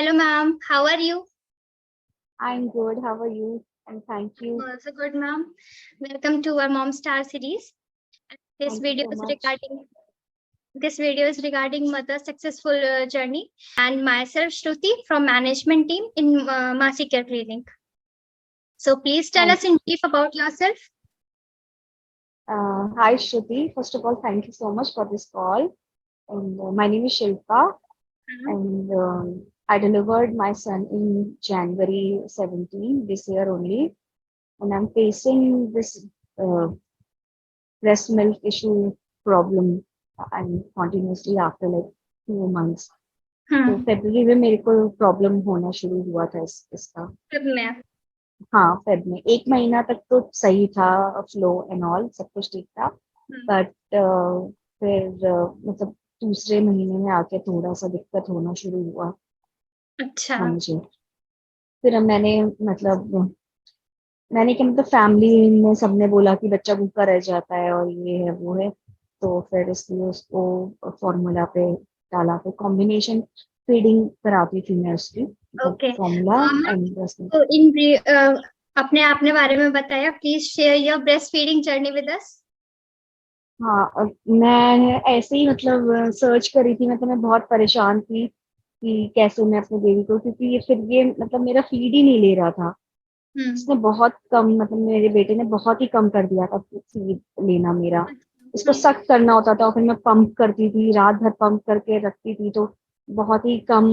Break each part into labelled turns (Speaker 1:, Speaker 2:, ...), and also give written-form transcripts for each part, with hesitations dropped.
Speaker 1: Hello, ma'am. How are you?
Speaker 2: I'm good. How are you? And thank you.
Speaker 1: Also good, ma'am. Welcome to our Mom Star series. This
Speaker 2: Thank you
Speaker 1: video
Speaker 2: so
Speaker 1: is
Speaker 2: much.
Speaker 1: regarding this video is regarding mother's successful journey and myself, Shruti, from management team in Masi Care Clinic. So please tell
Speaker 2: Thank
Speaker 1: us in brief about yourself.
Speaker 2: Hi, Shruti. First of all, thank you so much for this call. And my name is Shilpa,
Speaker 1: Mhm.
Speaker 2: and I delivered my son in January 17 this year only. And I'm facing this uh, breast milk issue problem and continuously after like 2 months. तो
Speaker 1: Hmm.
Speaker 2: फरवरी में मेरे को problem होना शुरू हुआ था इसका।
Speaker 1: Good, ma'am.
Speaker 2: हाँ, फेब में 1 महीना तक तो सही था, फ्लो एंड ऑल सब कुछ ठीक था।
Speaker 1: Hmm.
Speaker 2: बट फिर मतलब दूसरे महीने में आके थोड़ा सा दिक्कत होना शुरू हुआ
Speaker 1: अच्छा।
Speaker 2: था मुझे। फिर अब मैंने क्या मतलब फैमिली में सबने बोला कि बच्चा भूखा रह जाता है और ये है वो है, तो फिर इसलिए उसको फॉर्मूला पे डाला। फिर कॉम्बिनेशन फीडिंग कराती थी मैं उसकी, मतलब
Speaker 1: okay.
Speaker 2: Formula
Speaker 1: ma'am,
Speaker 2: and breast.
Speaker 1: तो अपने अपने बारे में बताया। Please share your breast feeding journey with us.
Speaker 2: हाँ, मैं ऐसे ही मतलब सर्च करी थी, मतलब मैं बहुत परेशान थी कि कैसे मैं अपने बेबी को, क्योंकि ये मतलब मेरा फीड ही नहीं ले रहा था।
Speaker 1: हम्म।
Speaker 2: इसने बहुत कम, मतलब मेरे बेटे ने बहुत ही कम कर दिया था फीड लेना मेरा। इसको
Speaker 1: हम्म।
Speaker 2: सख्त करना होता था और फिर मैं पंप करती थी, रात भर पंप करके रखती थी, तो बहुत ही कम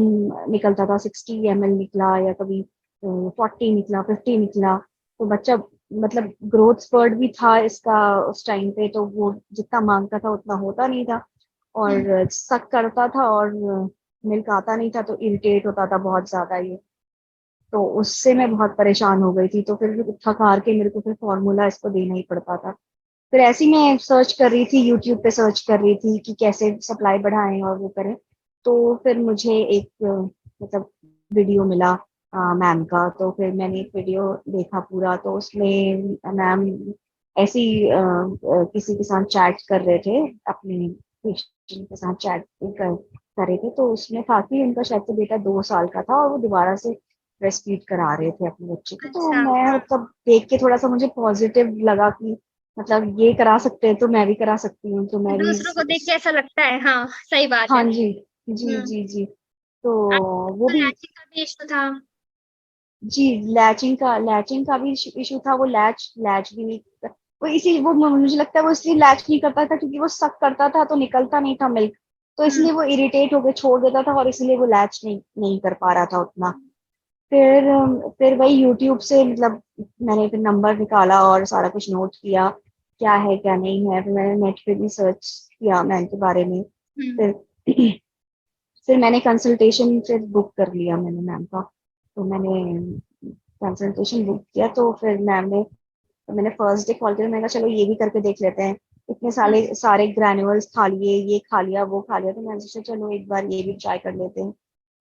Speaker 2: निकलता था। 60 ml निकला या कभी 40 निकला, 50 निकला। तो बच्चा मतलब ग्रोथ स्पर्ट भी था इसका उस टाइम पे, तो वो जितना मांगता था उतना होता नहीं था
Speaker 1: हम्म।
Speaker 2: और सक करता था और मिल्क आता नहीं था, तो इरिटेट होता था बहुत ज्यादा ये। तो उससे मैं बहुत परेशान हो गई थी, तो फिर थक हार के मेरे को फिर फॉर्मूला इसको देना ही पड़ता था। फिर ऐसे ही मैं सर्च कर रही थी, यूट्यूब पे सर्च कर रही थी कि कैसे सप्लाई बढ़ाएं और वो करें। तो फिर मुझे एक मतलब वीडियो मिला मैम का, तो फिर मैंने एक वीडियो देखा पूरा। तो उसमें मैम ऐसे ही किसी के साथ चैट कर रहे थे, अपने पेशेंट के साथ चैट कर रहे थे। तो उसमें था कि उनका शायद से बेटा 2 साल का था और वो दोबारा से ब्रेस्ट फीड करा रहे थे अपने बच्चे को। तो
Speaker 1: अच्छा।
Speaker 2: मैं मतलब देख के थोड़ा सा मुझे पॉजिटिव लगा कि मतलब ये करा सकते हैं तो मैं भी करा सकती हूँ, तो मैं भी
Speaker 1: दूसरों को देख के ऐसा लगता है। हाँ, सही बात
Speaker 2: हाँ
Speaker 1: है।
Speaker 2: जी, जी
Speaker 1: हम्म।
Speaker 2: जी जी। तो वो
Speaker 1: आपको
Speaker 2: भी,
Speaker 1: लैचिंग का भी इशू था।
Speaker 2: जी, लैचिंग का भी इशू था। वो लैच लैच भी नहीं वो इसी वो मुझे लगता है वो इसलिए लैच नहीं करता था क्योंकि वो सक करता था तो निकलता नहीं था मिल्क, तो
Speaker 1: हम्म।
Speaker 2: इसलिए वो इरिटेट होकर छोड़ देता था और इसलिए वो लैच नहीं कर पा रहा था उतना। फिर वही यूट्यूब से मतलब मैंने फिर नंबर निकाला और सारा कुछ नोट किया, क्या है क्या नहीं है। फिर मैंने नेट पे भी सर्च किया मैम के बारे में।
Speaker 1: हम्म।
Speaker 2: फिर फिर मैंने कंसल्टेशन फिर बुक कर लिया मैंने मैम का। तो मैंने कंसल्टेशन बुक किया, तो फिर मैम ने, तो मैंने फर्स्ट डे कॉल किया। मैंने कहा चलो ये भी करके देख लेते हैं। इतने सारे
Speaker 1: हम्म।
Speaker 2: सारे ग्रैन्युअल्स खा लिए, ये खा लिया वो खा लिया, तो मैंने सोचा चलो एक बार ये भी ट्राई कर लेते हैं,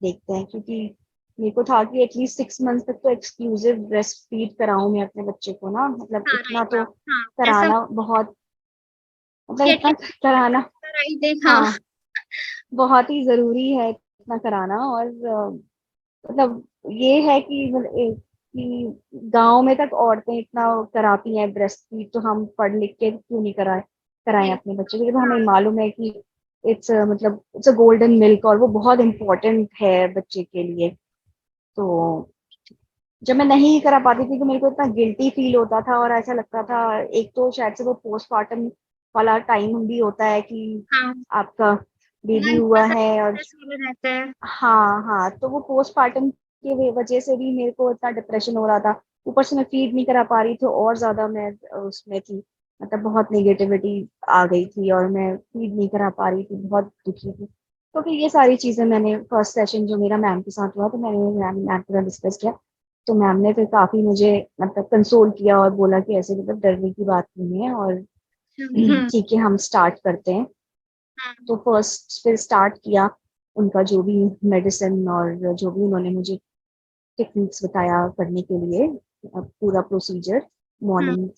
Speaker 2: देखते हैं। क्योंकि मेरे को था कि एटलीस्ट 6 मंथ तक तो एक्सक्लूसिव ब्रेस्ट फीड कराऊं मैं अपने बच्चे को ना, मतलब
Speaker 1: हाँ,
Speaker 2: इतना
Speaker 1: राइट
Speaker 2: तो
Speaker 1: मैम। हाँ, ऐसा
Speaker 2: कराना बहुत, मतलब
Speaker 1: के
Speaker 2: इतना कराना,
Speaker 1: राइट दे। हाँ।
Speaker 2: हाँ, बहुत ही जरूरी है इतना कराना। और मतलब ये है कि कि गांव में तक औरतें इतना कराती हैं ब्रेस्ट फीड, तो हम पढ़ लिख के क्यों नहीं कराएं
Speaker 1: नहीं।
Speaker 2: अपने बच्चे को, जब हमें
Speaker 1: हाँ।
Speaker 2: मालूम है कि इट्स अ गोल्डन मिल्क और वो बहुत इम्पोर्टेंट है बच्चे के लिए। तो जब मैं नहीं करा पाती थी तो मेरे को इतना गिल्टी फील होता था और ऐसा लगता था, एक तो शायद से वो पोस्टमार्टम वाला टाइम भी होता है कि
Speaker 1: हाँ,
Speaker 2: आपका बेबी
Speaker 1: मन थोड़ा
Speaker 2: हुआ
Speaker 1: सा
Speaker 2: है और
Speaker 1: स्ट्रेस में रहता है।
Speaker 2: हाँ हाँ, तो वो पोस्टमार्टम की वजह से भी मेरे को इतना डिप्रेशन हो रहा था। ऊपर से मैं फीड नहीं करा पा रही थी और ज्यादा मैं उसमें थी, मतलब बहुत नेगेटिविटी आ गई थी और मैं फीड नहीं करा पा रही थी, बहुत दुखी थी। तो फिर ये सारी चीजें मैंने फर्स्ट सेशन जो मेरा मैम के साथ हुआ, तो मैंने मैम के साथ डिस्कस किया। तो मैम ने फिर काफी मुझे मतलब कंसोल किया और बोला कि ऐसे मतलब डरने की बात नहीं है और
Speaker 1: हम्म।
Speaker 2: ठीक है हम स्टार्ट करते हैं।
Speaker 1: हाँ।
Speaker 2: तो फर्स्ट फिर स्टार्ट किया उनका जो भी मेडिसिन और जो भी उन्होंने मुझे टेक्निक्स बताया करने के लिए, पूरा प्रोसीजर मॉर्निंग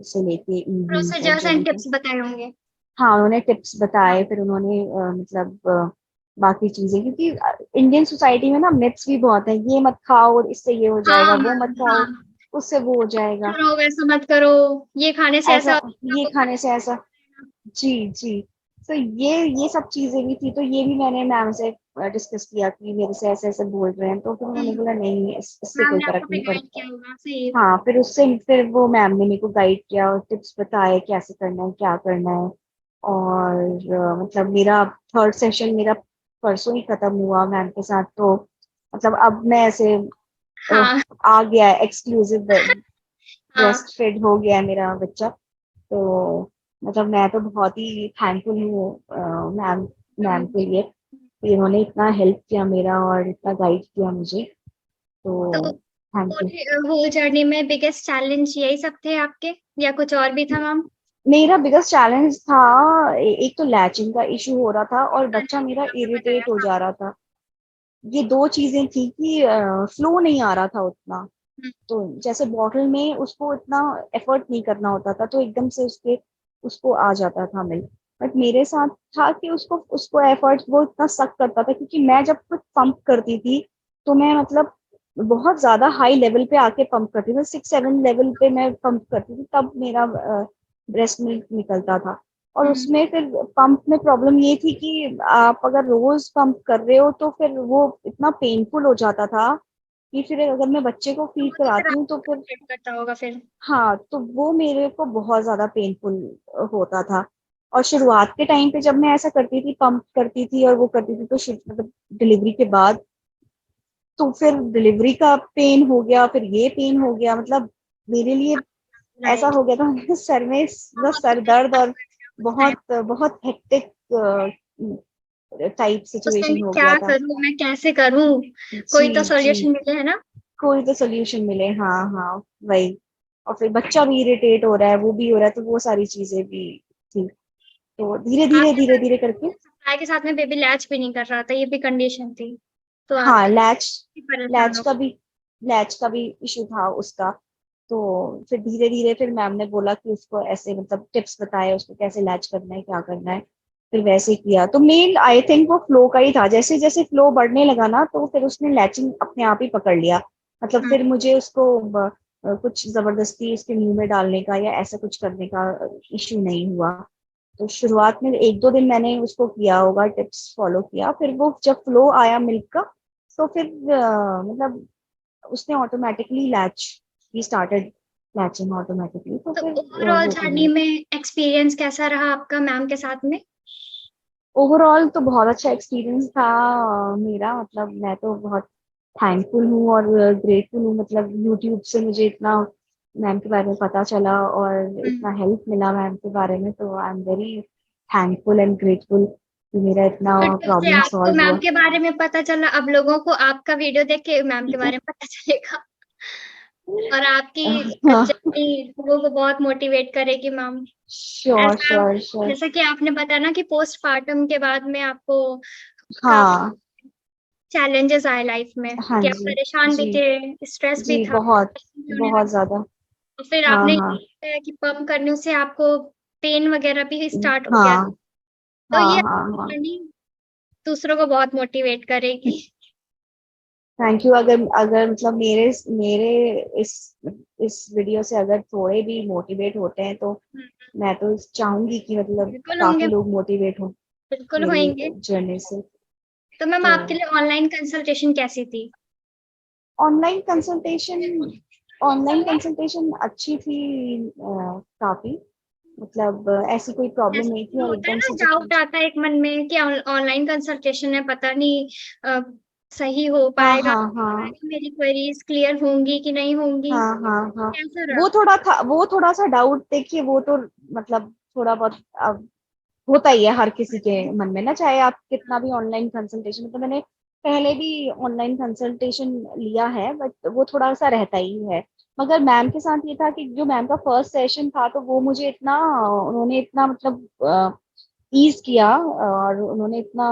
Speaker 2: से लेके इवनिंग तक
Speaker 1: प्रोसीजर्स
Speaker 2: जो
Speaker 1: एंड
Speaker 2: भी था।
Speaker 1: टिप्स बताए होंगे।
Speaker 2: हाँ, उन्होंने टिप्स
Speaker 1: हाँ।
Speaker 2: बताए, फिर उन्होंने मतलब बाकी चीजें, क्योंकि इंडियन सोसाइटी में ना मिथ्स भी बहुत है, ये मत खाओ इससे ये हो जाएगा,
Speaker 1: हाँ
Speaker 2: वो मत
Speaker 1: मैम,
Speaker 2: खाओ
Speaker 1: हाँ,
Speaker 2: उससे वो हो जाएगा,
Speaker 1: करो वैसा मत करो, ये खाने से
Speaker 2: ऐसा
Speaker 1: ऐसा
Speaker 2: ये
Speaker 1: आपको
Speaker 2: खाने से ऐसा। जी जी। तो ये सब चीजें भी थी, तो ये भी मैंने मैम से डिस्कस किया कि मेरे से ऐसे ऐसे बोल रहे हैं, तो फिर उन्होंने बोला नहीं इससे
Speaker 1: मैम
Speaker 2: कोई
Speaker 1: ने
Speaker 2: फर्क
Speaker 1: आपको फिर
Speaker 2: नहीं
Speaker 1: गाइड
Speaker 2: पड़ता।
Speaker 1: किया होगा, सही है।
Speaker 2: हाँ, फिर उससे फिर वो मैम ने मेरे को गाइड किया और टिप्स बताए कैसे करना है क्या करना है। और मतलब मेरा थर्ड सेशन मेरा परसों ही खत्म हुआ मैम के साथ, तो मतलब अब मैं ऐसे
Speaker 1: हाँ
Speaker 2: आ गया है एक्सक्लूसिव,
Speaker 1: हाँ।
Speaker 2: ब्रेस्ट फेड हो गया है मेरा बच्चा। तो मतलब मैं तो बहुत ही थैंकफुल हूँ मैम मैम के लिए कि उन्होंने इतना हेल्प किया मेरा और इतना गाइड किया मुझे,
Speaker 1: तो
Speaker 2: तो थैंक यू।
Speaker 1: होल जर्नी में बिगेस्ट चैलेंज यही सब थे आपके, या कुछ और भी था मैम?
Speaker 2: मेरा बिगेस्ट चैलेंज था एक तो लैचिंग का इशू हो रहा था और बच्चा मेरा
Speaker 1: आपने बताया,
Speaker 2: इरिटेट हो
Speaker 1: हाँ।
Speaker 2: जा रहा था। ये दो चीजें थी कि फ्लो नहीं आ रहा था उतना।
Speaker 1: हम्म,
Speaker 2: तो जैसे बॉटल में उसको इतना एफर्ट नहीं करना होता था, तो एकदम से उसके उसको आ जाता था मिल्क। बट मेरे साथ था कि उसको उसको एफर्ट वो इतना सख्त करता था, क्योंकि मैं जब खुद पंप करती थी तो मैं मतलब बहुत ज्यादा हाई लेवल पे आके पंप करती थी, 6-7 लेवल पे मैं पंप करती थी, तब मेरा ब्रेस्ट मिल्क निकलता था। और
Speaker 1: हम्म,
Speaker 2: उसमें फिर पंप में प्रॉब्लम ये थी कि आप अगर रोज पंप कर रहे हो तो फिर वो इतना पेनफुल हो जाता था कि फिर अगर मैं बच्चे को
Speaker 1: तो
Speaker 2: फीड
Speaker 1: वो तो फिर
Speaker 2: कराती हूँ तो
Speaker 1: आपको
Speaker 2: फिर
Speaker 1: अफेक्ट करता होगा फिर।
Speaker 2: हाँ, तो वो मेरे को बहुत ज्यादा पेनफुल होता था। और शुरुआत के टाइम पे जब मैं ऐसा करती थी, पंप करती थी और वो करती थी, तो मतलब डिलीवरी के बाद तो फिर डिलीवरी का पेन हो गया, फिर ये पेन हो गया, मतलब मेरे लिए ऐसा
Speaker 1: राइट।
Speaker 2: हो गया था मेरे सर में बस
Speaker 1: बहुत
Speaker 2: सर दर्द और
Speaker 1: उस टाइम,
Speaker 2: बहुत बहुत हेक्टिक टाइप
Speaker 1: उस टाइम
Speaker 2: सिचुएशन
Speaker 1: में
Speaker 2: हो
Speaker 1: क्या
Speaker 2: गया था।
Speaker 1: करूं मैं, कैसे करूं,
Speaker 2: जी
Speaker 1: कोई तो
Speaker 2: जी।
Speaker 1: सॉल्यूशन मिले, है ना?
Speaker 2: कोई तो सोल्यूशन मिले, हाँ हाँ, वही। और फिर बच्चा भी इरिटेट हो रहा है, वो भी हो रहा है, तो वो सारी चीजें भी थी। तो धीरे धीरे
Speaker 1: आपके
Speaker 2: धीरे
Speaker 1: साथ
Speaker 2: धीरे करके।
Speaker 1: सप्लाई के साथ में बेबी लैच भी नहीं कर रहा था, ये भी कंडीशन थी, तो आप
Speaker 2: हाँ, लैच
Speaker 1: भी परेशान
Speaker 2: लैच
Speaker 1: हो।
Speaker 2: का भी लैच का भी इशू था उसका। तो फिर धीरे धीरे फिर मैम ने बोला कि उसको ऐसे मतलब टिप्स बताए उसको कैसे लैच करना है क्या करना है, फिर वैसे किया। तो मेन आई थिंक वो फ्लो का ही था, जैसे जैसे फ्लो बढ़ने लगा ना तो फिर उसने लैचिंग अपने आप ही पकड़ लिया। मतलब
Speaker 1: हम्म,
Speaker 2: फिर मुझे उसको कुछ जबरदस्ती उसके मुंह में डालने का या ऐसा कुछ करने का इशू नहीं हुआ। तो शुरुआत में 1-2 दिन मैंने उसको किया होगा, टिप्स फॉलो किया, फिर वो जब फ्लो आया मिल्क का तो फिर मतलब उसने automatically latch, he started latching automatically, तो
Speaker 1: तो
Speaker 2: फिर
Speaker 1: ओवरऑल
Speaker 2: वो करने
Speaker 1: जर्नी
Speaker 2: लगा।
Speaker 1: में एक्सपीरियंस कैसा रहा आपका मैम के साथ में?
Speaker 2: ओवरऑल तो बहुत अच्छा एक्सपीरियंस था मेरा, मतलब मैं तो बहुत थैंकफुल हूँ और ग्रेटफुल हूँ। मतलब यूट्यूब से मुझे इतना मैम के बारे में पता चला और इतना
Speaker 1: हम्म,
Speaker 2: हेल्प मिला मैम के बारे में, तो I am very thankful and grateful कि मेरा इतना
Speaker 1: यूट्यूब से
Speaker 2: प्रॉब्लम
Speaker 1: आपको
Speaker 2: सॉल्व
Speaker 1: मैम
Speaker 2: हुआ।
Speaker 1: के बारे में पता चला, अब लोगों को आपका वीडियो देख के मैम के बारे में पता चलेगा, और आपकी
Speaker 2: हाँ,
Speaker 1: जर्नी लोगों को बहुत मोटिवेट करेगी मैम।
Speaker 2: श्योर
Speaker 1: ऐसा,
Speaker 2: श्योर श्योर।
Speaker 1: जैसा कि आपने बताया ना कि पोस्टमार्टम के बाद में आपको काफी
Speaker 2: हाँ
Speaker 1: चैलेंजेस आए लाइफ में,
Speaker 2: हाँ
Speaker 1: कि आप
Speaker 2: जी
Speaker 1: परेशान भी
Speaker 2: जी
Speaker 1: थे, स्ट्रेस भी
Speaker 2: जी,
Speaker 1: था,
Speaker 2: बहुत
Speaker 1: भी होने
Speaker 2: बहुत
Speaker 1: लगा,
Speaker 2: ज्यादा।
Speaker 1: और फिर
Speaker 2: हाँ
Speaker 1: आपने
Speaker 2: हाँ
Speaker 1: बताया कि पंप करने से आपको पेन वगैरह भी स्टार्ट हो गया,
Speaker 2: हाँ
Speaker 1: तो
Speaker 2: हाँ
Speaker 1: ये
Speaker 2: हाँ हाँ।
Speaker 1: जर्नी दूसरों को बहुत मोटिवेट करेगी।
Speaker 2: Thank you. अगर अगर मतलब मेरे मेरे इस इस वीडियो से अगर थोड़े भी मोटिवेट होते हैं तो
Speaker 1: हम्म,
Speaker 2: मैं तो चाहूंगी कि मतलब
Speaker 1: बिल्कुल होंगे,
Speaker 2: काफी लोग मोटिवेट हों
Speaker 1: बिल्कुल
Speaker 2: मेरी
Speaker 1: होंगे।
Speaker 2: जर्नी से।
Speaker 1: तो मैम
Speaker 2: तो
Speaker 1: आपके लिए ऑनलाइन कंसल्टेशन कैसी थी?
Speaker 2: ऑनलाइन कंसल्टेशन ऑनलाइन कंसल्टेशन अच्छी थी काफी। मतलब ऐसी कोई प्रॉब्लम नहीं थी
Speaker 1: जैसे
Speaker 2: और
Speaker 1: होता है
Speaker 2: एकदम
Speaker 1: ना,
Speaker 2: से जब
Speaker 1: डाउट आता है एक मन में कि ऑनलाइन कंसल्टेशन है, पता नहीं अ, सही हो
Speaker 2: हाँ
Speaker 1: पाएगा,
Speaker 2: हाँ हाँ
Speaker 1: मेरी क्वेरीज क्लियर होंगी कि नहीं होंगी,
Speaker 2: हाँ हाँ हाँ,
Speaker 1: कैसा रहा?
Speaker 2: वो थोड़ा सा डाउट देखिए, वो तो मतलब थोड़ा बहुत अब होता ही है हर किसी के मन में ना, चाहे आप कितना भी ऑनलाइन कंसल्टेशन, मतलब मैंने पहले भी ऑनलाइन कंसल्टेशन लिया है बट वो थोड़ा सा रहता ही है। मगर मैम के साथ ये था कि जो मैम का फर्स्ट सेशन था तो वो मुझे इतना उन्होंने इतना मतलब ईज किया और उन्होंने इतना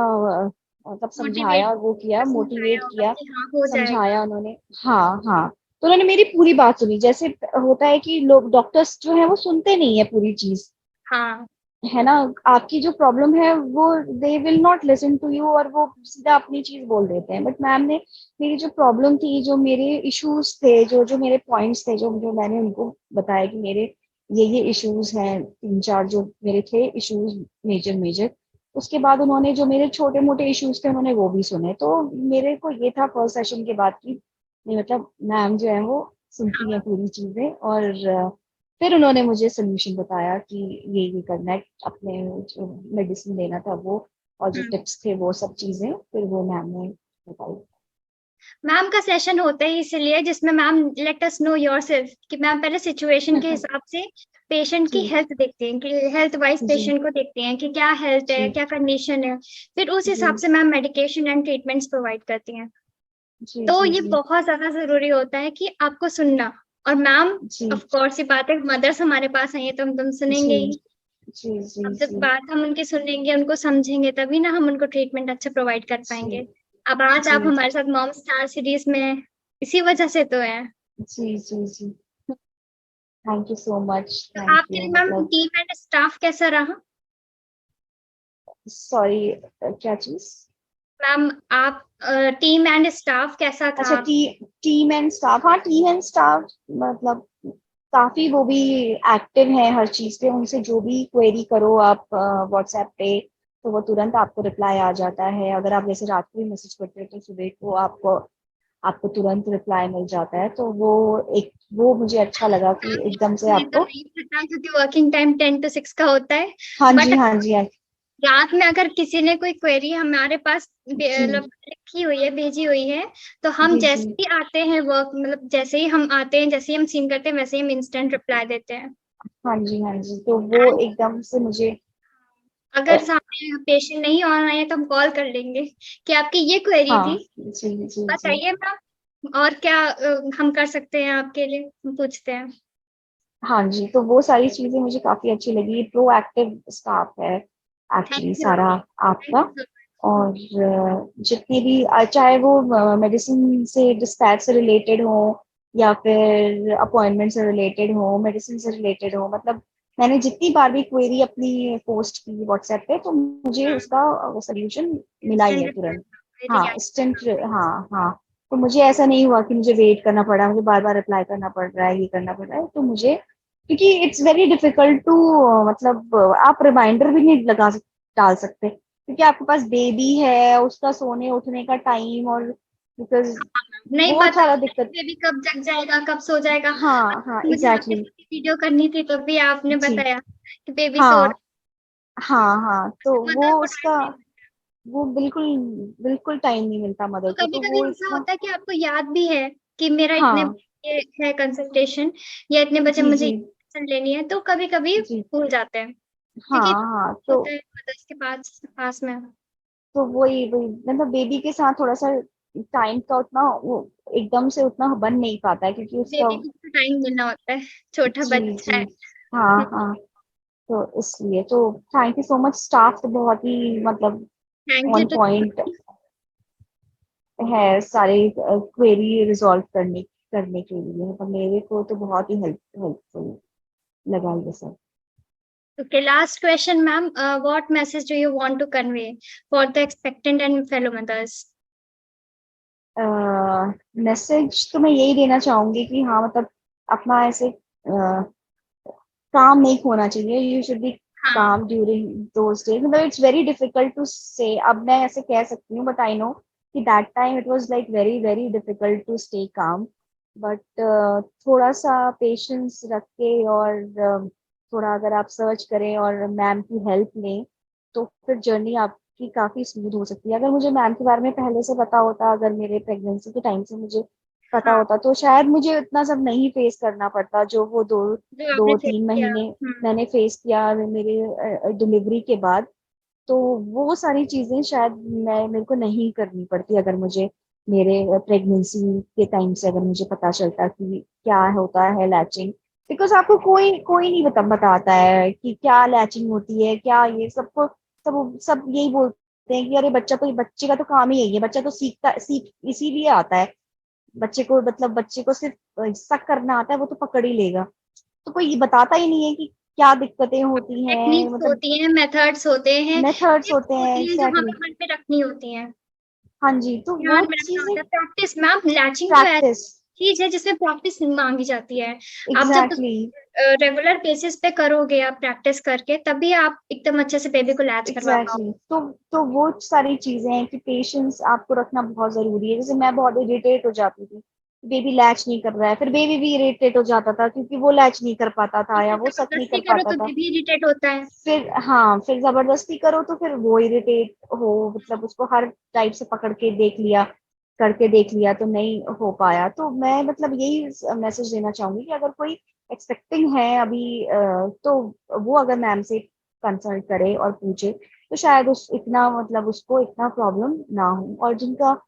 Speaker 2: मतलब समझाया
Speaker 1: मोटिवेट
Speaker 2: और वो किया,
Speaker 1: समझाया
Speaker 2: मोटिवेट
Speaker 1: होगा
Speaker 2: किया,
Speaker 1: कि हाँ हो जाएगा।
Speaker 2: समझाया उन्होंने। हाँ हाँ। तो उन्होंने मेरी पूरी बात सुनी, जैसे होता है कि लोग डॉक्टर्स जो है वो सुनते नहीं है पूरी चीज।
Speaker 1: हाँ
Speaker 2: है ना, आपकी जो प्रॉब्लम है वो they will not listen to you, और वो सीधा अपनी चीज बोल देते हैं। बट मैम ने मेरी जो प्रॉब्लम थी, जो मेरे इश्यूज थे, जो मेरे पॉइंट्स थे, जो मैंने उनको बताया कि मेरे ये इश्यूज हैं, 3-4 जो मेरे थे इश्यूज, मेजर मेजर। उसके बाद उन्होंने जो मेरे छोटे मोटे इश्यूज थे उन्होंने वो भी सुने। तो मेरे को ये था फर्स्ट सेशन के बाद की नहीं, मतलब मैम जो है वो सुनती है पूरी चीजें। और फिर उन्होंने मुझे सोल्यूशन बताया कि ये करना है, अपने जो मेडिसिन लेना था वो, और जो टिप्स थे वो सब चीजें फिर वो मैम ने बताई।
Speaker 1: मैम का सेशन होता है इसलिए जिसमें ma'am let us know yourself, कि मैम पहले सिचुएशन के हिसाब से पेशेंट की
Speaker 2: जी
Speaker 1: हेल्थ देखते हैं, कि हेल्थ वाइज
Speaker 2: जी
Speaker 1: पेशेंट को देखते हैं कि क्या हेल्थ है,
Speaker 2: जी
Speaker 1: क्या कंडीशन है। फिर उस हिसाब
Speaker 2: जी
Speaker 1: से ma'am medication and treatments provide करती हैं।
Speaker 2: जी
Speaker 1: तो
Speaker 2: जी
Speaker 1: ये
Speaker 2: जी
Speaker 1: बहुत ज्यादा जरूरी होता है कि आपको सुनना। और मैम,
Speaker 2: जी
Speaker 1: ऑफ कोर्स ये बात है, मदर्स हमारे पास आई है तो हम तुम
Speaker 2: जी
Speaker 1: सुनेंगे ही।
Speaker 2: जी जी
Speaker 1: अब जब
Speaker 2: जी
Speaker 1: बात हम उनकी सुनेंगे, उनको समझेंगे, तभी ना हम उनको ट्रीटमेंट अच्छा प्रोवाइड कर
Speaker 2: जी
Speaker 1: पाएंगे। अब आज
Speaker 2: जी
Speaker 1: आप हमारे साथ मॉम स्टार सीरीज में हैं, इसी वजह से तो है।
Speaker 2: जी जी जी। थैंक यू सो मच,
Speaker 1: तो
Speaker 2: थैंक
Speaker 1: आपके
Speaker 2: यू।
Speaker 1: लिए मैम
Speaker 2: मतलब
Speaker 1: टीम एंड स्टाफ कैसा रहा?
Speaker 2: सॉरी, क्या चीज?
Speaker 1: मैम आप, टीम एंड स्टाफ कैसा
Speaker 2: अच्छा,
Speaker 1: था?
Speaker 2: टीम एंड स्टाफ, हाँ टीम एंड स्टाफ मतलब काफी वो भी एक्टिव है हर चीज पे। उनसे जो भी क्वेरी करो आप व्हाट्सएप पे, तो वो तुरंत आपको रिप्लाई आ जाता है। अगर आप जैसे रात को भी मैसेज करते हो तो सुबह को आपको आपको तुरंत रिप्लाई मिल जाता है। तो वो मुझे अच्छा लगा कि एकदम से
Speaker 1: मुझे तो
Speaker 2: आपको।
Speaker 1: नहीं पता, क्योंकि वर्किंग टाइम 10 to 6 का होता है।
Speaker 2: हाँ जी
Speaker 1: बट
Speaker 2: हाँ जी हाँ
Speaker 1: रात में अगर किसी ने कोई क्वेरी हमारे पास
Speaker 2: जी
Speaker 1: मतलब लिखी हुई है, भेजी हुई है, तो हम
Speaker 2: जी जी।
Speaker 1: जैसे ही आते हैं वर्क, मतलब जैसे ही हम आते हैं, जैसे ही हम सीन करते हैं, वैसे ही हम इंस्टेंट रिप्लाई देते हैं।
Speaker 2: हाँ जी हाँ जी, तो वो
Speaker 1: And
Speaker 2: एकदम से मुझे अ,
Speaker 1: अगर सामने पेशेंट नहीं आ रहा है तो हम कॉल कर लेंगे कि आपकी ये क्वेरी थी,
Speaker 2: हाँ जी जी जी।
Speaker 1: बताइए मैम, और क्या हम कर सकते हैं आपके लिए, हम पूछते हैं।
Speaker 2: हाँ जी, तो वो सारी चीजें मुझे काफी अच्छी लगी। प्रोएक्टिव स्टाफ है
Speaker 1: थैंक
Speaker 2: एक्चुअली
Speaker 1: यू,
Speaker 2: सारा
Speaker 1: थैंक
Speaker 2: आपका।
Speaker 1: यू सो
Speaker 2: और जितनी भी चाहे वो मेडिसिन से डिस्पैच से रिलेटेड हो, या फिर अपॉइंटमेंट से रिलेटेड हो, मेडिसिन से रिलेटेड हो, मतलब मैंने जितनी बार भी क्वेरी अपनी पोस्ट की व्हाट्सएप पे, तो मुझे
Speaker 1: मच।
Speaker 2: उसका सोल्यूशन मिला ही
Speaker 1: इंस्टेंट
Speaker 2: है तुरंत।
Speaker 1: रिप्लाई
Speaker 2: हाँ
Speaker 1: वेरी
Speaker 2: इंस्टेंट, हाँ हाँ। तो मुझे ऐसा नहीं हुआ कि मुझे वेट करना पड़ा, मुझे बार बार रिप्लाई करना पड़ रहा है, ये करना पड़ रहा है। तो मुझे, क्योंकि इट्स वेरी डिफिकल्ट टू, मतलब आप रिमाइंडर भी नहीं डाल सकते, क्योंकि आपके पास बेबी है, उसका सोने उठने का टाइम, और बिकॉज
Speaker 1: नहीं
Speaker 2: बहुत
Speaker 1: पता
Speaker 2: सारा
Speaker 1: होता कि
Speaker 2: दिक्कत।
Speaker 1: बेबी कब जग जाएगा, कब सो जाएगा।
Speaker 2: हाँ हाँ
Speaker 1: मुझे आपके
Speaker 2: एग्जैक्टली
Speaker 1: साथ वीडियो करनी थी, तब भी आपने
Speaker 2: जी।
Speaker 1: बताया कि बेबी सो
Speaker 2: हाँ
Speaker 1: रहा
Speaker 2: हाँ हाँ, तो
Speaker 1: है,
Speaker 2: वो
Speaker 1: मदर को टाइम
Speaker 2: उसका
Speaker 1: नहीं मिलता।
Speaker 2: वो बिल्कुल बिल्कुल टाइम नहीं मिलता मदर
Speaker 1: तो
Speaker 2: को,
Speaker 1: कभी
Speaker 2: तो
Speaker 1: कभी
Speaker 2: वो
Speaker 1: ऐसा
Speaker 2: इतना।
Speaker 1: होता है कि आपको याद भी है कि मेरा इतने
Speaker 2: हाँ
Speaker 1: बजे है कंसल्टेशन, या इतने बजे
Speaker 2: जी
Speaker 1: मुझे
Speaker 2: जी
Speaker 1: इंजेक्शन लेनी है, तो कभी कभी
Speaker 2: जी।
Speaker 1: भूल जाते हैं, क्योंकि
Speaker 2: हाँ हाँ, तो
Speaker 1: होते हैं मदर्स के पास पास में।
Speaker 2: वही वही मतलब बेबी के साथ थोड़ा सा टाइम का उतना वो एकदम से उतना बन नहीं पाता है, क्योंकि उसका।
Speaker 1: बेबी को टाइम देना होता है, छोटा
Speaker 2: जी
Speaker 1: बच्चा
Speaker 2: जी।
Speaker 1: है।
Speaker 2: हाँ हाँ, तो इसलिए तो thank you so much. Staff तो बहुत ही मतलब
Speaker 1: thank you
Speaker 2: on
Speaker 1: to.
Speaker 2: Point है सारे क्वेरी रिजॉल्व करने के लिए। मतलब मेरे को तो बहुत ही हेल्पफुल लगा ये सब।
Speaker 1: Okay, last question, ma'am. What message do you want to convey for the expectant and fellow mothers?
Speaker 2: Message तो मैं यही देना चाहूंगी कि हाँ मतलब अपना ऐसे काम नहीं खोना चाहिए। यू शुड बी
Speaker 1: हाँ,
Speaker 2: काम ड्यूरिंग दोज डेज। मतलब it's very difficult to say, अब मैं ऐसे कह सकती हूँ, बट आई नो कि that time it was like very very difficult to stay calm. But थोड़ा सा पेशेंस रख के, और थोड़ा अगर आप सर्च करें और मैम की हेल्प लें, तो फिर जर्नी आपकी काफी स्मूथ हो सकती है। अगर मुझे मैम के बारे में पहले से पता होता, अगर मेरे प्रेगनेंसी के टाइम से मुझे पता
Speaker 1: हाँ,
Speaker 2: होता, तो शायद मुझे इतना सब नहीं फेस करना पड़ता, जो वो दो
Speaker 1: जो आपने
Speaker 2: दो
Speaker 1: फेस
Speaker 2: तीन
Speaker 1: किया।
Speaker 2: महीने मैंने फेस किया मेरे डिलीवरी के बाद। तो वो सारी चीजें शायद मैं मेरे को नहीं करनी पड़ती, अगर मुझे मेरे प्रेगनेंसी के टाइम से अगर मुझे पता चलता कि क्या होता है लैचिंग। बिकॉज आपको कोई कोई नहीं बताता है कि क्या लैचिंग होती है, क्या ये सबको सब सब यही बोलते हैं कि अरे बच्चा तो, बच्चे का तो काम ही यही है, बच्चा तो सीख इसीलिए आता है। बच्चे को मतलब बच्चे को सिर्फ शक करना आता है, वो तो पकड़ ही लेगा। तो कोई बताता ही नहीं है कि क्या दिक्कतें होती हैं,
Speaker 1: टेक्निक्स
Speaker 2: मतलब
Speaker 1: होती हैं, मेथड्स होते हैं,
Speaker 2: मेथड्स
Speaker 1: टिप्स
Speaker 2: होते हैं,
Speaker 1: होती हैं जो हमें
Speaker 2: एग्जैक्टली।
Speaker 1: मन पे रखनी होती हैं,
Speaker 2: हाँ जी, तो वो
Speaker 1: ध्यान में रखना
Speaker 2: चीजें,
Speaker 1: होता है। प्रैक्टिस मैम, लैचिंग तो ऐसी
Speaker 2: प्रैक्टिस,
Speaker 1: चीज है जिसमें प्रैक्टिस मांगी जाती है। आप जब
Speaker 2: एग्जैक्टली।
Speaker 1: रेगुलर बेसिस पे करोगे, आप प्रैक्टिस करके, तभी आप एकदम अच्छे से बेबी को लैच करवा पाओगे।
Speaker 2: एग्जैक्टली तो वो सारी चीजें हैं कि पेशेंस आपको रखना बहुत जरूरी है। जैसे मैं बहुत इरिटेट हो जाती थी, बेबी लैच नहीं कर रहा है, फिर बेबी भी इरिटेट हो जाता था क्योंकि वो लैच नहीं कर पाता था या
Speaker 1: फिर
Speaker 2: वो सक नहीं
Speaker 1: जबरदस्ती
Speaker 2: कर
Speaker 1: करो
Speaker 2: पाता
Speaker 1: तो
Speaker 2: था।
Speaker 1: बेबी इरिटेट होता है।
Speaker 2: फिर हाँ, फिर जबरदस्ती करो तो फिर वो इरिटेट हो, मतलब उसको हर टाइप से पकड़ के देख लिया, करके देख लिया तो नहीं हो पाया। तो मैं मतलब यही मैसेज देना चाहूंगी कि अगर कोई एक्सपेक्टिंग है अभी, तो वो अगर मैम से कंसल्ट करे और पूछे तो शायद उस इतना मतलब उसको इतना प्रॉब्लम ना हो। और जिनका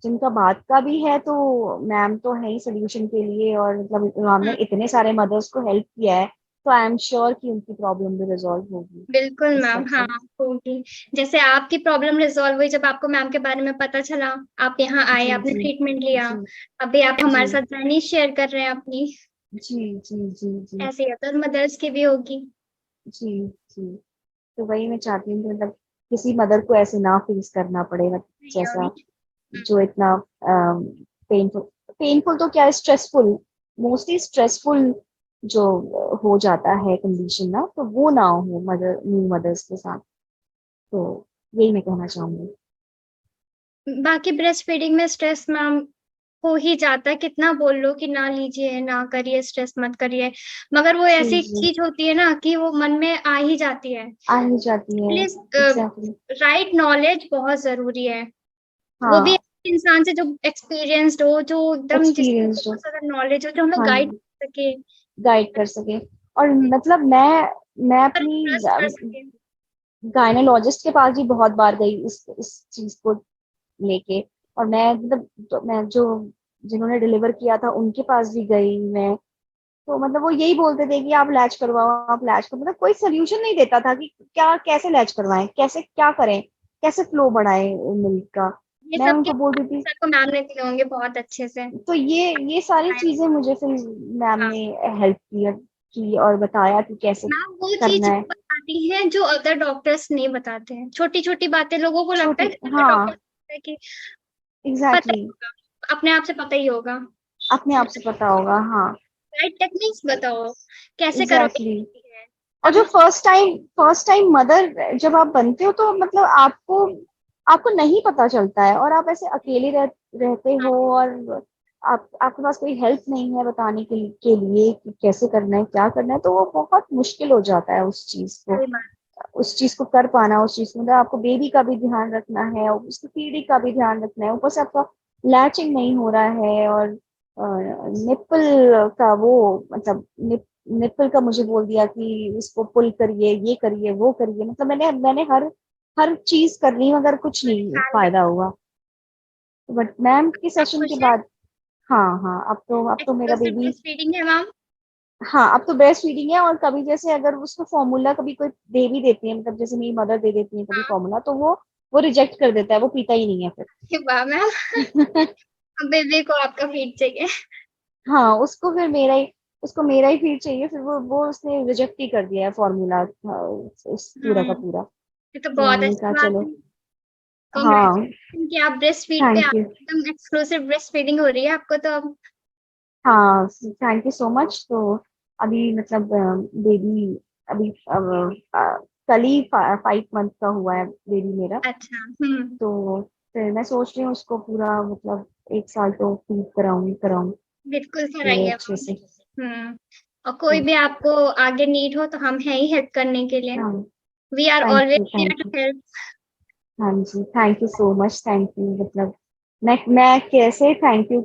Speaker 2: जिनका बात का भी है तो मैम तो है ही सोल्यूशन के लिए, और मतलब हमने
Speaker 1: हम्म,
Speaker 2: इतने सारे मदर्स को हेल्प किया है, तो आई एम श्योर कि उनकी प्रॉब्लम भी रिजॉल्व होगी
Speaker 1: बिल्कुल
Speaker 2: इस
Speaker 1: मैम,
Speaker 2: सब
Speaker 1: हाँ
Speaker 2: से।
Speaker 1: होगी। जैसे आपकी प्रॉब्लम रिजॉल्व हुई जब आपको मैम के बारे में पता चला, आप यहाँ आए,
Speaker 2: जी
Speaker 1: आपने
Speaker 2: जी
Speaker 1: ट्रीटमेंट लिया,
Speaker 2: जी
Speaker 1: अभी आप हमारे
Speaker 2: जी
Speaker 1: साथ जर्नी शेयर कर रहे हैं अपनी।
Speaker 2: जी जी जी जी
Speaker 1: ऐसे ही अदर मदर्स की भी होगी।
Speaker 2: जी जी। तो वही मैं चाहती हूँ कि मतलब किसी मदर को ऐसे ना फेस करना पड़े, मतलब
Speaker 1: नहीं
Speaker 2: जैसा
Speaker 1: होगी।
Speaker 2: जो इतना पेनफुल, पेनफुल तो क्या, स्ट्रेसफुल, मोस्टली स्ट्रेसफुल जो हो जाता है कंडीशन ना, तो वो ना हो मदर, न्यू मदर्स के साथ। तो यही मैं कहना चाहूंगी।
Speaker 1: बाकी ब्रेस्ट फीडिंग में स्ट्रेस मैम हो ही जाता है, कितना बोल लो कि ना लीजिए, ना करिए, स्ट्रेस मत करिए, मगर वो
Speaker 2: जी
Speaker 1: ऐसी
Speaker 2: जी,
Speaker 1: चीज होती है ना कि वो मन में आ ही जाती है।
Speaker 2: आ ही जाती है,
Speaker 1: प्लीज,
Speaker 2: एग्जैक्टली।
Speaker 1: राइट नॉलेज बहुत जरूरी है। वो भी
Speaker 2: हाँ,
Speaker 1: ऐसे इंसान से जो एक्सपीरियंस्ड हो, जो एकदम जिसको
Speaker 2: एक्सपीरियंस जो,
Speaker 1: बहुत ज्यादा नॉलेज हो, जो हमें
Speaker 2: हाँ
Speaker 1: गाइड
Speaker 2: जी,
Speaker 1: कर सके,
Speaker 2: गाइड कर सके। और मतलब मैं
Speaker 1: पर
Speaker 2: अपनी
Speaker 1: ट्रस्ट कर सके।
Speaker 2: गायनोलॉजिस्ट के पास भी बहुत बार गई इस चीज को लेके। और मैं मतलब मैं जो जिन्होंने डिलीवर किया था उनके पास भी गई मैं। तो मतलब वो यही बोलते थे कि आप लैच करवाओ, आप लैच करो, मतलब कोई सोल्यूशन नहीं देता था कि क्या कैसे लैच करवाएं, कैसे क्या करें, कैसे फ्लो बढ़ाएं मिल्क का।
Speaker 1: ये
Speaker 2: मैं
Speaker 1: सब के
Speaker 2: उनको बोलती थी।
Speaker 1: सर को मैम ने दिए होंगे बहुत अच्छे से।
Speaker 2: तो ये सारी चीजें मुझे फिर मैम
Speaker 1: हाँ
Speaker 2: ने हेल्प की और बताया कि कैसे
Speaker 1: मैम, वो चीज
Speaker 2: करना है।
Speaker 1: बताती हैं जो अदर डॉक्टर्स नहीं बताते हैं। छोटी छोटी बातें लोगों को लगता है
Speaker 2: छोटी,
Speaker 1: कि
Speaker 2: हाँ,
Speaker 1: डॉक्टर कि पता
Speaker 2: एग्जैक्टली,
Speaker 1: ही होगा, अपने आप से पता ही होगा।
Speaker 2: अपने आप से पता होगा, हाँ,
Speaker 1: राइट टेक्निक्स बताओ, कैसे करोगे
Speaker 2: एग्जैक्टली।
Speaker 1: है,
Speaker 2: और जो
Speaker 1: तभी।
Speaker 2: फर्स्ट टाइम मदर जब आप बनते हो तो मतलब आपको आपको नहीं पता चलता है, और आप ऐसे अकेले रहते हो, और आपके पास कोई हेल्प नहीं है बताने के लिए कि कैसे करना है, क्या करना है, तो वो बहुत मुश्किल हो जाता है
Speaker 1: सही बात।
Speaker 2: उस चीज को कर पाना। उस चीज में मतलब आपको बेबी का भी ध्यान रखना है, और उसकी फीडिंग का भी ध्यान रखना है, ऊपर से आपका लैचिंग नहीं हो रहा है, और निप्पल का वो मतलब निप्पल का मुझे बोल दिया कि इसको पुल करिए, ये करिए, वो करिए, मतलब मैंने मैंने हर हर चीज कर ली मगर कुछ नहीं
Speaker 1: ध्यान
Speaker 2: फायदा
Speaker 1: रखना।
Speaker 2: हुआ। बट मैम के
Speaker 1: आप
Speaker 2: सेशन के
Speaker 1: खुश हैं?
Speaker 2: बाद, हाँ हाँ, अब तो मेरा
Speaker 1: एक्सक्लूसिव
Speaker 2: बेबी,
Speaker 1: ब्रेस्ट फीडिंग है मैम।
Speaker 2: हाँ, अब तो ब्रेस्ट फीडिंग है। और कभी जैसे अगर उसको फॉर्मूला कभी कोई दे भी देती है, मतलब जैसे मेरी मदर दे देती है कभी
Speaker 1: हाँ,
Speaker 2: फॉर्मूला, तो वो रिजेक्ट कर देता है, वो पीता ही नहीं है
Speaker 1: वाह मैम।
Speaker 2: फिर।
Speaker 1: बेबी को आपका फीड चाहिए।
Speaker 2: हाँ, उसको मेरा ही फीड चाहिए, फिर वो उसने रिजेक्ट ही कर दिया है फॉर्मूला, इस पूरा का
Speaker 1: हम्म,
Speaker 2: पूरा।
Speaker 1: ये तो
Speaker 2: तो
Speaker 1: बहुत
Speaker 2: मैंने
Speaker 1: अच्छी
Speaker 2: कहा
Speaker 1: बात
Speaker 2: चलो,
Speaker 1: है।
Speaker 2: हाँ,
Speaker 1: कांग्रेचुलेशन कि आप ब्रेस्ट फीड पे
Speaker 2: थैंक
Speaker 1: आप
Speaker 2: यू,
Speaker 1: एकदम एक्सक्लूसिव ब्रेस्ट फीडिंग हो रही है आपको तो अब।
Speaker 2: हाँ, थैंक यू सो मच। तो अभी मतलब बेबी अभी कल ही 5 मंथ का हुआ है बेबी मेरा।
Speaker 1: अच्छा।
Speaker 2: तो फिर मैं सोच रही हूँ उसको पूरा मतलब 1 साल तो फीड कराऊंगी कराऊंगी
Speaker 1: बिल्कुल
Speaker 2: पूरे
Speaker 1: कराइए
Speaker 2: अच्छे
Speaker 1: मैम।
Speaker 2: से।
Speaker 1: और कोई
Speaker 2: तो
Speaker 1: भी आपको आगे नीड हो तो हम हैं ही हेल्प करने के लिए।
Speaker 2: हाँ,
Speaker 1: we are
Speaker 2: thank
Speaker 1: always
Speaker 2: you,
Speaker 1: here
Speaker 2: thank
Speaker 1: to
Speaker 2: you.
Speaker 1: Help.
Speaker 2: हाँ जी, thank you so much, thank you. मतलब मैं कैसे थैंक यू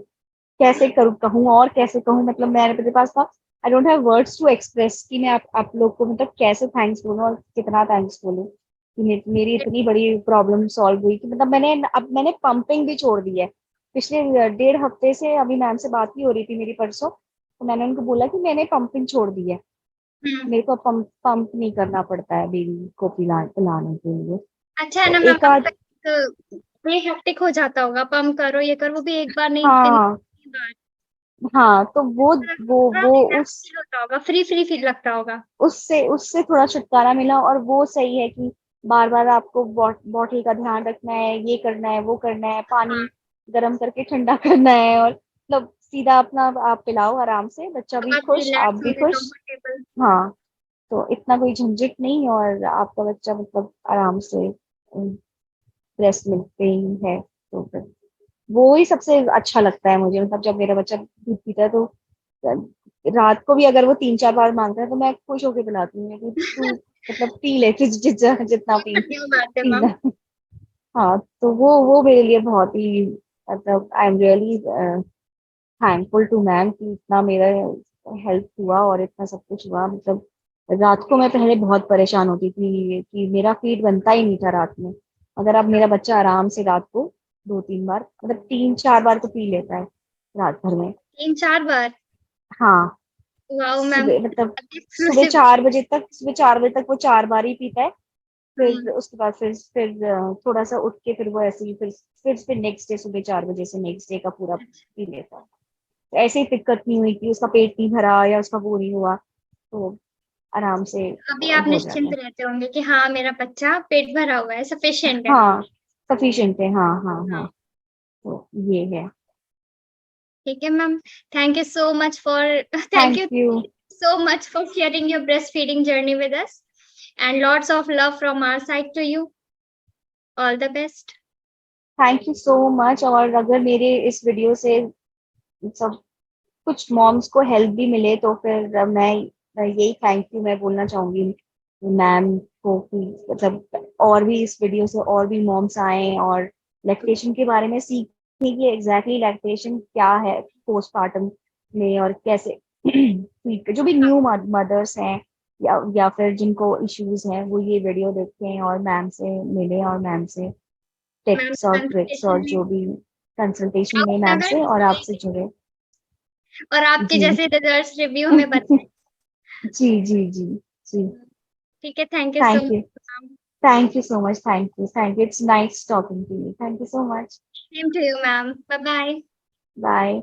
Speaker 2: कैसे करूँ, कहूँ और कैसे कहूँ, मतलब मेरे पास ना, I don't have words to express कि मैं आप लोग को मतलब कैसे थैंक्स बोलूँ और कितना थैंक्स बोलूँ कि मेरी इतनी बड़ी प्रॉब्लम सॉल्व हुई कि मतलब मैंने पंपिंग भी छोड़ दी है। पिछले 1.5 हफ्ते से अभी मैम से बात ही हो रही थी मेरी परसों, तो मैंने उनको बोला कि मैंने पंपिंग छोड़ दी है, मेरे को पंप नहीं करना पड़ता है बेबी को पिलाने के लिए।
Speaker 1: अच्छा है
Speaker 2: तो
Speaker 1: ना मैम,
Speaker 2: एक
Speaker 1: कब
Speaker 2: आध,
Speaker 1: तक ये हेक्टिक हो जाता होगा, पम्प करो ये करो, वो भी एक बार नहीं, दिन
Speaker 2: हाँ,
Speaker 1: की बार।
Speaker 2: हाँ तो वो उस
Speaker 1: फील होता होगा, फ्री फ्री फील लगता होगा।
Speaker 2: उससे उससे थोड़ा छुटकारा मिला, और वो सही है कि बार बार आपको बॉटल का ध्यान रखना है, ये करना है, वो करना है,
Speaker 1: हाँ,
Speaker 2: पानी गर्म करके ठंडा करना है, और मतलब सीधा अपना आप पिलाओ आराम से, बच्चा भी
Speaker 1: आप
Speaker 2: खुश, आप
Speaker 1: रिलैक्स हो
Speaker 2: भी
Speaker 1: गए,
Speaker 2: खुश।
Speaker 1: कंफर्टेबल।
Speaker 2: हाँ, तो इतना कोई झंझट नहीं, और आपका बच्चा मतलब आराम से ब्रेस्ट मिल्क पे ही है, तो फिर वो ही सबसे अच्छा लगता है मुझे। मतलब जब मेरा बच्चा दूध पीता है तो रात को भी अगर वो 3-4 बार मांगता है तो मैं खुश होकर पिलाती हूँ कि तू मतलब पी ले, जितना
Speaker 1: ये बढ़िया बात है मैम।
Speaker 2: पीना। हाँ, तो वो मेरे लिए बहुत ही, मतलब I am really thankful to ma'am कि इतना मेरा हेल्प हुआ और इतना सब कुछ हुआ। मतलब रात को मैं पहले बहुत परेशान होती थी कि मेरा फीड बनता ही नहीं था रात में। अगर अब मेरा बच्चा आराम से रात को 2-3 बार, मतलब 3-4 बार तो पी लेता है रात भर में।
Speaker 1: 3-4 बार?
Speaker 2: हाँ,
Speaker 1: वाओ मैम,
Speaker 2: सुबह मतलब सुबह
Speaker 1: एक्सक्लूसिव।
Speaker 2: 4 बजे तक, सुबह 4 बजे तक वो 4 बार ही पीता है। फिर
Speaker 1: हम्म।
Speaker 2: उसके बाद फिर थोड़ा सा उठ के फिर वो ऐसे ही फिर नेक्स्ट डे सुबह 4 बजे से नेक्स्ट डे का पूरा पी लेता है। तो ऐसे ही दिक्कत नहीं हुई कि उसका पेट नहीं भरा या उसका वो नहीं हुआ, तो आराम से
Speaker 1: अभी आप
Speaker 2: हो जाता
Speaker 1: निश्चिंत
Speaker 2: है।
Speaker 1: रहते होंगे कि हाँ मेरा बच्चा पेट भरा हुआ है, सफिशिएंट है।
Speaker 2: हाँ, सफिशिएंट है, हाँ हाँ हाँ।
Speaker 1: हाँ।
Speaker 2: तो ये है।
Speaker 1: ठीक है ma'am. Thank you so much for thank
Speaker 2: thank
Speaker 1: you
Speaker 2: you.
Speaker 1: so much for sharing your breastfeeding journey with us, and lots of love from our side to you. All the best.
Speaker 2: Thank you so much. और अगर मेरे इस video से सब कुछ moms को help भी मिले तो फिर मैं यही थैंक यू मैं बोलना चाहूंगी मैम को कि मतलब और भी इस वीडियो से और भी मॉम्स आए और लैक्टेशन के बारे में सीखें कि एग्जैक्टली लैक्टेशन क्या है पोस्टपार्टम में, और कैसे जो भी न्यू मदर्स हैं या फिर जिनको इश्यूज हैं वो ये वीडियो देखें और मैम से मिलें और मैम से
Speaker 1: मैम
Speaker 2: टिप्स और ट्रिक्स
Speaker 1: कंसल्टेशन
Speaker 2: और
Speaker 1: में
Speaker 2: जो भी कंसल्टेशन
Speaker 1: आप
Speaker 2: में
Speaker 1: अपना
Speaker 2: मैम से, और
Speaker 1: बेस्ट
Speaker 2: आपसे जुड़े।
Speaker 1: और आपके
Speaker 2: जी।
Speaker 1: जैसे रिजल्ट्स रिव्यू हमें बताएं।
Speaker 2: जी जी जी जी।
Speaker 1: ठीक है, thank you so
Speaker 2: thank you.
Speaker 1: Much.
Speaker 2: Thank you so much. Thank you. It's nice talking to you. Thank you so much.
Speaker 1: Same to you ma'am, bye bye.
Speaker 2: Bye.